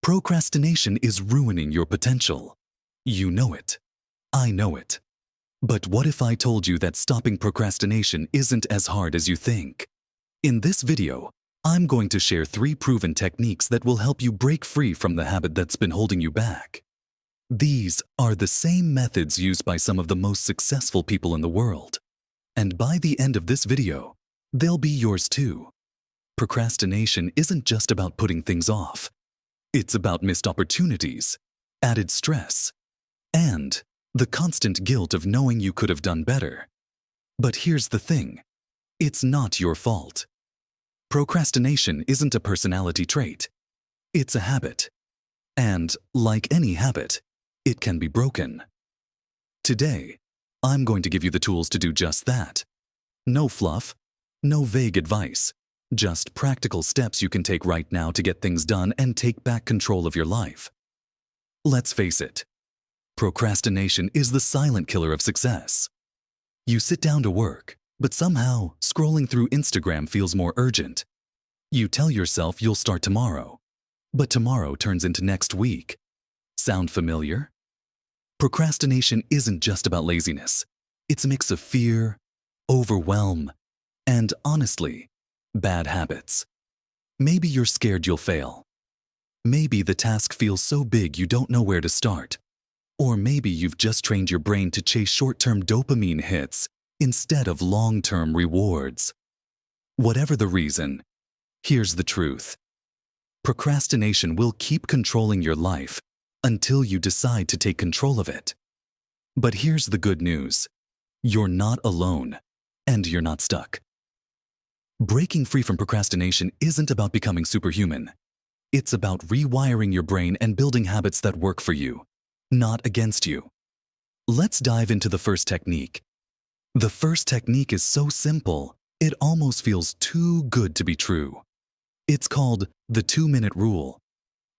Procrastination is ruining your potential. You know it. I know it. But what if I told you that stopping procrastination isn't as hard as you think? In this video, I'm going to share 3 proven techniques that will help you break free from the habit that's been holding you back. These are the same methods used by some of the most successful people in the world. And by the end of this video, they'll be yours too. Procrastination isn't just about putting things off. It's about missed opportunities, added stress, and the constant guilt of knowing you could have done better. But here's the thing. It's not your fault. Procrastination isn't a personality trait. It's a habit. And, like any habit, it can be broken. Today, I'm going to give you the tools to do just that. No fluff, no vague advice, just practical steps you can take right now to get things done and take back control of your life. Let's face it, procrastination is the silent killer of success. You sit down to work, but somehow scrolling through Instagram feels more urgent. You tell yourself you'll start tomorrow, but tomorrow turns into next week. Sound familiar? Procrastination isn't just about laziness. It's a mix of fear, overwhelm, and honestly, bad habits. Maybe you're scared you'll fail. Maybe the task feels so big you don't know where to start. Or maybe you've just trained your brain to chase short-term dopamine hits instead of long-term rewards. Whatever the reason, here's the truth. Procrastination will keep controlling your life until you decide to take control of it. But here's the good news. You're not alone, and you're not stuck. Breaking free from procrastination isn't about becoming superhuman. It's about rewiring your brain and building habits that work for you, not against you. Let's dive into the first technique. The first technique is so simple, it almost feels too good to be true. It's called the 2-minute rule.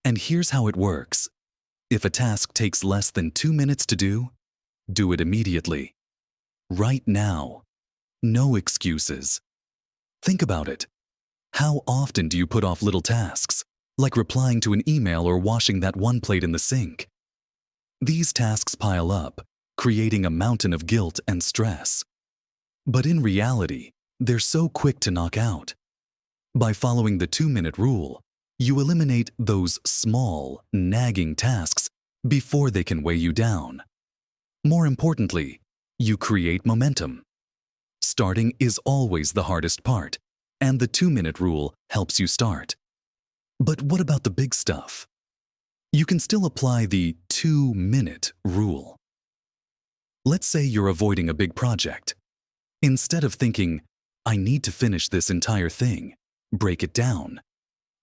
And here's how it works. If a task takes less than 2 minutes to do it immediately. Right now. No excuses. Think about it. How often do you put off little tasks, like replying to an email or washing that one plate in the sink? These tasks pile up, creating a mountain of guilt and stress. But in reality, they're so quick to knock out. By following the 2-minute rule, you eliminate those small, nagging tasks before they can weigh you down. More importantly, you create momentum. Starting is always the hardest part, and the 2-minute rule helps you start. But what about the big stuff? You can still apply the 2-minute rule. Let's say you're avoiding a big project. Instead of thinking, I need to finish this entire thing, break it down.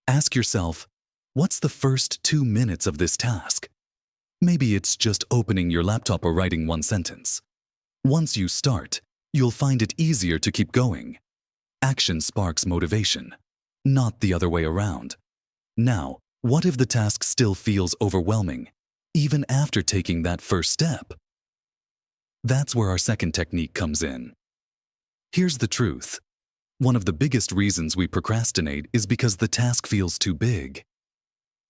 Ask yourself, what's the first 2 minutes of this task? Maybe it's just opening your laptop or writing one sentence. Once you start, you'll find it easier to keep going. Action sparks motivation, not the other way around. Now, what if the task still feels overwhelming, even after taking that first step? That's where our second technique comes in. Here's the truth. One of the biggest reasons we procrastinate is because the task feels too big.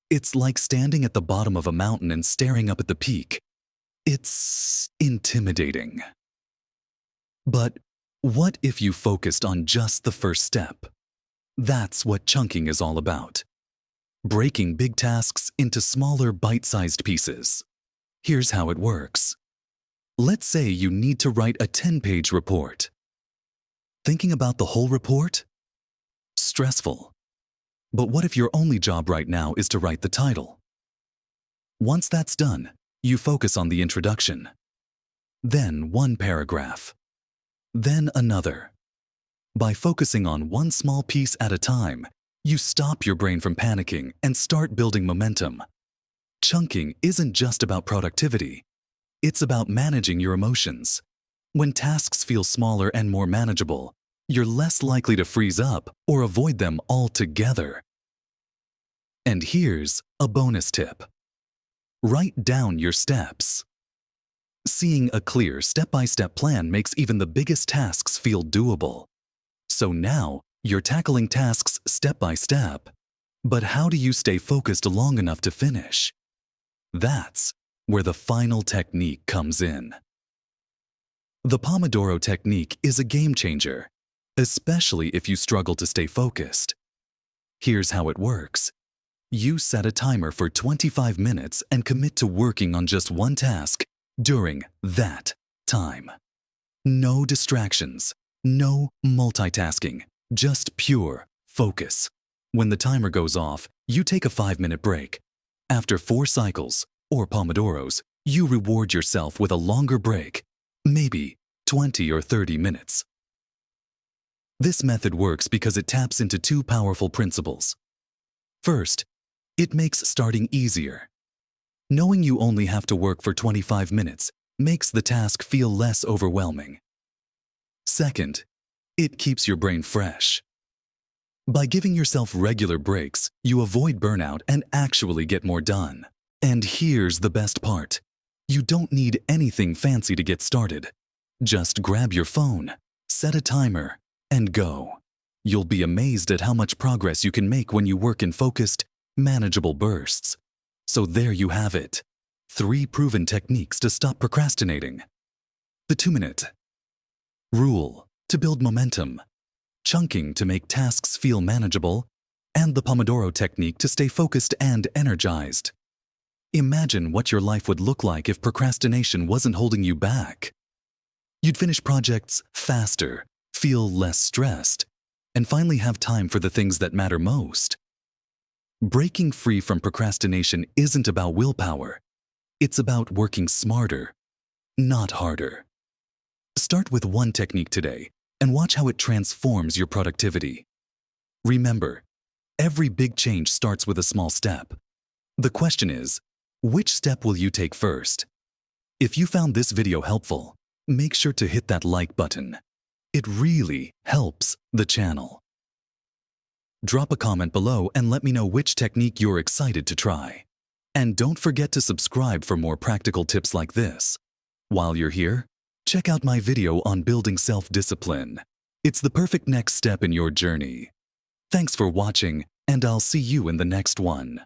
It's like standing at the bottom of a mountain and staring up at the peak. It's intimidating. But what if you focused on just the first step? That's what chunking is all about. Breaking big tasks into smaller bite-sized pieces. Here's how it works. Let's say you need to write a 10-page report. Thinking about the whole report? Stressful. But what if your only job right now is to write the title? Once that's done, you focus on the introduction. Then one paragraph. Then another. By focusing on one small piece at a time, you stop your brain from panicking and start building momentum. Chunking isn't just about productivity. It's about managing your emotions. When tasks feel smaller and more manageable, you're less likely to freeze up or avoid them altogether. And here's a bonus tip. Write down your steps. Seeing a clear step-by-step plan makes even the biggest tasks feel doable. So now, you're tackling tasks step by step. But how do you stay focused long enough to finish? That's where the final technique comes in. The Pomodoro Technique is a game changer, especially if you struggle to stay focused. Here's how it works. You set a timer for 25 minutes and commit to working on just one task during that time. No distractions, no multitasking, just pure focus. When the timer goes off, you take a 5-minute break. After 4 cycles, or Pomodoros, you reward yourself with a longer break, maybe 20 or 30 minutes. This method works because it taps into 2 powerful principles. First, it makes starting easier. Knowing you only have to work for 25 minutes makes the task feel less overwhelming. Second, it keeps your brain fresh. By giving yourself regular breaks, you avoid burnout and actually get more done. And here's the best part. You don't need anything fancy to get started. Just grab your phone, set a timer, and go. You'll be amazed at how much progress you can make when you work in focused, manageable bursts. So there you have it. 3 proven techniques to stop procrastinating. The 2-minute rule to build momentum, chunking to make tasks feel manageable, and the Pomodoro Technique to stay focused and energized. Imagine what your life would look like if procrastination wasn't holding you back. You'd finish projects faster, feel less stressed, and finally have time for the things that matter most. Breaking free from procrastination isn't about willpower. It's about working smarter, not harder. Start with one technique today and watch how it transforms your productivity. Remember, every big change starts with a small step. The question is, which step will you take first? If you found this video helpful, make sure to hit that like button. It really helps the channel. Drop a comment below and let me know which technique you're excited to try. And don't forget to subscribe for more practical tips like this. While you're here, check out my video on building self-discipline. It's the perfect next step in your journey. Thanks for watching, and I'll see you in the next one.